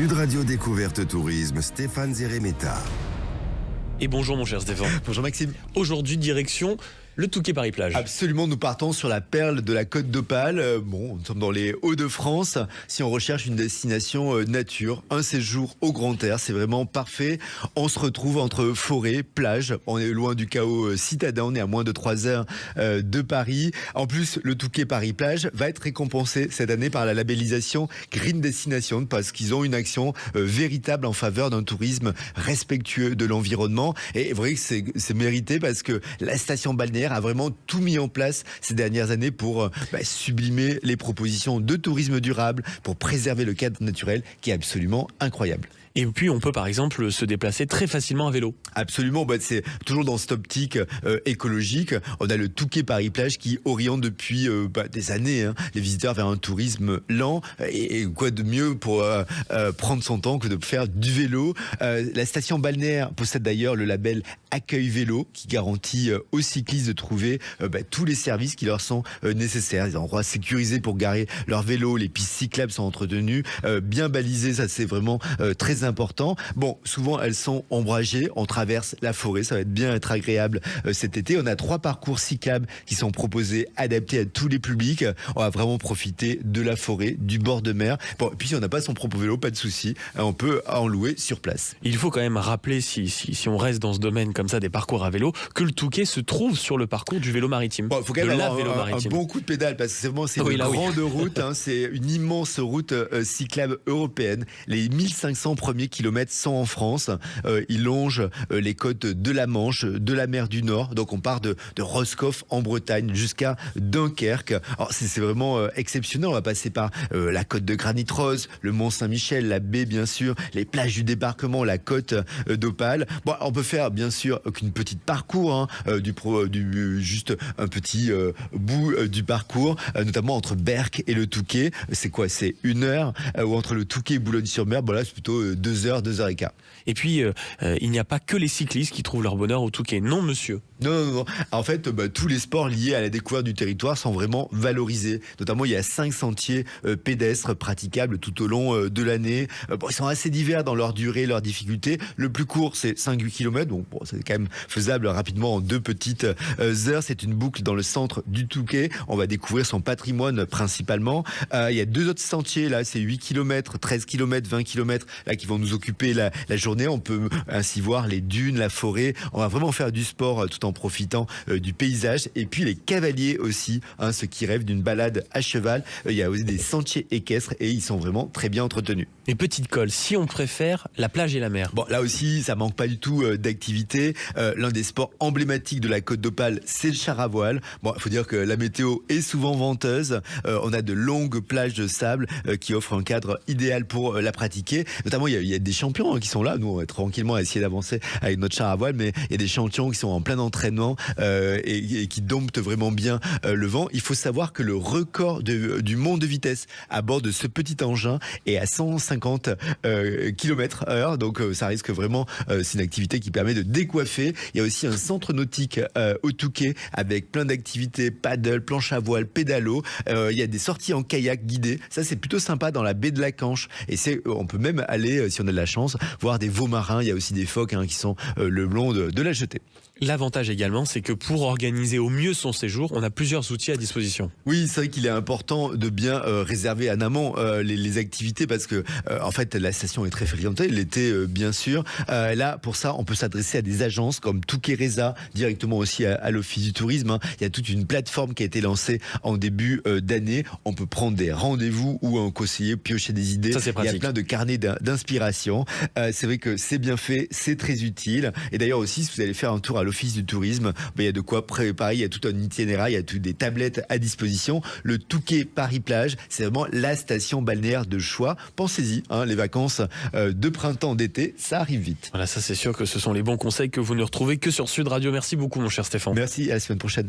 Sud Radio Découverte Tourisme, Stéphane Zeremeta. Et bonjour mon cher Stéphane. Bonjour Maxime. Aujourd'hui, direction le Touquet Paris-Plage. Absolument, nous partons sur la perle de la Côte d'Opale. Nous sommes dans les Hauts-de-France. Si on recherche une destination nature, un séjour au grand air, c'est vraiment parfait. On se retrouve entre forêt, plage. On est loin du chaos citadin. On est à moins de 3 heures de Paris. En plus, le Touquet Paris-Plage va être récompensé cette année par la labellisation Green Destination parce qu'ils ont une action véritable en faveur d'un tourisme respectueux de l'environnement. Et vous voyez que c'est mérité parce que la station balnéaire a vraiment tout mis en place ces dernières années pour sublimer les propositions de tourisme durable, pour préserver le cadre naturel qui est absolument incroyable. Et puis on peut par exemple se déplacer très facilement à vélo. Absolument, c'est toujours dans cette optique écologique. On a le Touquet Paris-Plage qui oriente depuis des années les visiteurs vers un tourisme lent. Et quoi de mieux pour prendre son temps que de faire du vélo. La station balnéaire possède d'ailleurs le label Accueil Vélo qui garantit aux cyclistes de trouver tous les services qui leur sont nécessaires. Des endroits sécurisés pour garer leur vélo, les pistes cyclables sont entretenues, bien balisées, ça c'est vraiment très important. Bon, souvent elles sont ombragées, on traverse la forêt, ça va bien être agréable cet été. On a 3 parcours cyclables qui sont proposés, adaptés à tous les publics. On va vraiment profiter de la forêt, du bord de mer. Bon, et puis si on n'a pas son propre vélo, pas de souci, on peut en louer sur place. Il faut quand même rappeler, si on reste dans ce domaine comme ça des parcours à vélo, que le Touquet se trouve sur le parcours du vélo maritime. Bon, il faut quand même avoir un bon coup de pédale parce que c'est une grande route, c'est une immense route cyclable européenne. Les 1500 premiers kilomètres sont en France. Ils longent les côtes de la Manche, de la mer du Nord. Donc on part de Roscoff en Bretagne jusqu'à Dunkerque. Alors c'est vraiment exceptionnel. On va passer par la côte de Granit Rose, le Mont Saint-Michel, la baie bien sûr, les plages du débarquement, la côte d'Opale. Bon, on peut faire bien sûr qu'une petite parcours, juste un petit bout du parcours, notamment entre Berck et le Touquet. C'est quoi? C'est 1 heure. Ou entre le Touquet et Boulogne-sur-Mer, là c'est plutôt 2 heures, 2 heures et quart. Et puis, il n'y a pas que les cyclistes qui trouvent leur bonheur au Touquet. Non, monsieur. Non. En fait, tous les sports liés à la découverte du territoire sont vraiment valorisés. Notamment, il y a 5 sentiers pédestres praticables tout au long de l'année. Ils sont assez divers dans leur durée, leur difficulté. Le plus court, c'est 5-8 km. Donc, c'est quand même faisable rapidement en 2 petites heures. C'est une boucle dans le centre du Touquet. On va découvrir son patrimoine principalement. Il y a 2 autres sentiers, là, c'est 8 km, 13 km, 20 km, là, qui vont nous occuper la journée. On peut ainsi voir les dunes, la forêt. On va vraiment faire du sport tout en profitant du paysage. Et puis les cavaliers aussi, ceux qui rêvent d'une balade à cheval. Il y a aussi des sentiers équestres et ils sont vraiment très bien entretenus. Et petite colle, si on préfère la plage et la mer. Bon, là aussi, ça manque pas du tout d'activité. L'un des sports emblématiques de la Côte d'Opale, c'est le char à voile. Bon, il faut dire que la météo est souvent venteuse. On a de longues plages de sable qui offrent un cadre idéal pour la pratiquer. Notamment, il y a des champions qui sont là. Nous, on va tranquillement essayer d'avancer avec notre char à voile, mais il y a des champions qui sont en plein entraînement et qui domptent vraiment bien le vent. Il faut savoir que le record du monde de vitesse à bord de ce petit engin est à 150 km/h. Donc, ça risque vraiment, c'est une activité qui permet de décoiffer. Il y a aussi un centre nautique au Touquet avec plein d'activités, paddle, planche à voile, pédalo. Il y a des sorties en kayak guidées. Ça, c'est plutôt sympa dans la baie de la Canche. Et on peut même aller, si on a de la chance, voir des veaux marins. Il y a aussi des phoques qui sont le long de la jetée. L'avantage également, c'est que pour organiser au mieux son séjour, on a plusieurs outils à disposition. Oui, c'est vrai qu'il est important de bien réserver en amont les activités parce que en fait la station est très fréquentée l'été bien sûr. Là pour ça on peut s'adresser à des agences comme Touquet-Reza, directement aussi à l'Office du tourisme. Il y a toute une plateforme qui a été lancée en début d'année. On peut prendre des rendez-vous ou un conseiller piocher des idées. Ça, c'est pratique. Il y a plein de carnets d'inspiration. C'est vrai que c'est bien fait, c'est très utile. Et d'ailleurs aussi si vous allez faire un tour à l'Office du tourisme, il y a de quoi préparer, il y a tout un itinéraire, il y a toutes des tablettes à disposition. Le Touquet Paris-Plage, c'est vraiment la station balnéaire de choix. Pensez-y, les vacances de printemps, d'été, ça arrive vite. Voilà, ça c'est sûr que ce sont les bons conseils que vous ne retrouvez que sur Sud Radio. Merci beaucoup mon cher Stéphane. Merci, à la semaine prochaine.